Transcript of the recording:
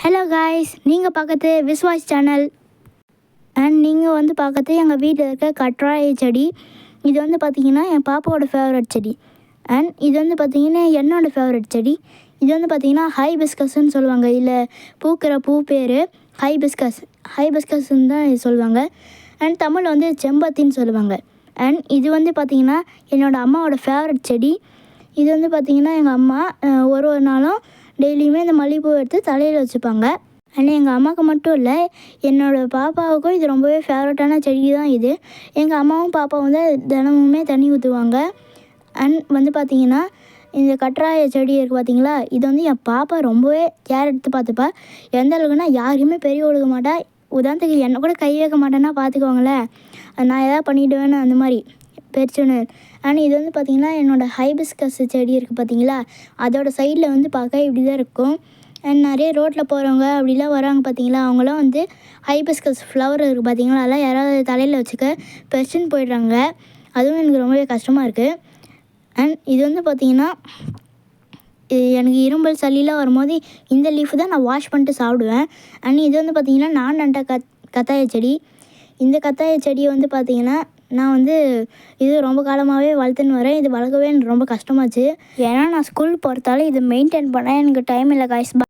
Hello guys, நீங்கள் பார்க்கறது Vishwas channel. And நீங்கள் வந்து பார்க்கறது எங்கள் வீட்டில் இருக்க கற்றாழை செடி. இது வந்து பார்த்திங்கன்னா என் பாப்பாவோட ஃபேவரட் செடி. அண்ட் இது வந்து பார்த்திங்கன்னா என்னோடய ஃபேவரட் செடி. இது வந்து பார்த்திங்கன்னா ஹைபிஸ்கஸ்ன்னு சொல்லுவாங்க. இல்லை பூக்கிற பூ பேர் ஹைபிஸ்கஸ்ன்னு தான் இது சொல்லுவாங்க. அண்ட் தமிழ் வந்து செம்பருத்தின்னு சொல்லுவாங்க. அண்ட் இது வந்து பார்த்திங்கன்னா என்னோடய அம்மாவோட ஃபேவரட் செடி. இது வந்து பார்த்திங்கன்னா எங்கள் அம்மா ஒரு நாளும் டெய்லியுமே இந்த மல்லிகைப்பூ எடுத்து தலையில் வச்சுப்பாங்க. அண்ட் எங்கள் அம்மாவுக்கு மட்டும் இல்லை, என்னோடய பாப்பாவுக்கும் இது ரொம்பவே ஃபேவரட்டான செடி தான் இது. எங்கள் அம்மாவும் பாப்பாவும் வந்து தினமுமே தண்ணி ஊற்றுவாங்க. அண்ட் வந்து பார்த்திங்கன்னா இந்த கற்றாழை செடி இருக்குது பார்த்திங்களா, இது வந்து என் பாப்பா ரொம்பவே கேர் எடுத்து பார்த்துப்பா. எந்த அளவுக்குன்னா யாரையுமே பெரிய ஒழுக மாட்டா. உதாரணத்துக்கு என்னை கூட கை வைக்க மாட்டேன்னா பார்த்துக்கோங்களேன். நான் எதாவது பண்ணிவிடுவேன்னு அந்த மாதிரி பெருசுன்னு. அண்ட் இது வந்து பார்த்திங்கன்னா என்னோடய ஹைபிஸ்கஸ் செடி இருக்குது பார்த்திங்களா, அதோட சைடில் வந்து பார்க்க இப்படி தான் இருக்கும். அண்ட் நிறைய ரோட்டில் போகிறவங்க அப்படிலாம் வராங்க பார்த்திங்களா, அவங்களாம் வந்து ஹைபிஸ்கஸ் ஃப்ளவர் இருக்குது பார்த்திங்களா, அதெல்லாம் யாராவது தலையில் வச்சுக்க பெருசுன்னு போயிடுறாங்க. அதுவும் எனக்கு ரொம்பவே கஷ்டமாக இருக்குது. அண்ட் இது வந்து பார்த்திங்கன்னா எனக்கு இரும்பல் சளிலாம் வரும்போது இந்த லீஃப் தான் நான் வாஷ் பண்ணிட்டு சாப்பிடுவேன். அண்ட் இது வந்து பார்த்திங்கன்னா நான் நட்ட கத்தாழை செடி. இந்த கத்தாழை செடியை வந்து பார்த்திங்கன்னா நான் வந்து இது ரொம்ப காலமாகவே வளர்த்துன்னு வரேன். இது வளர்க்கவே எனக்கு ரொம்ப கஷ்டமாச்சு. ஏன்னா நான் ஸ்கூல் போகிறதால இது மெயின்டைன் பண்ண எனக்கு டைம் இல்லை காய்ஸ்.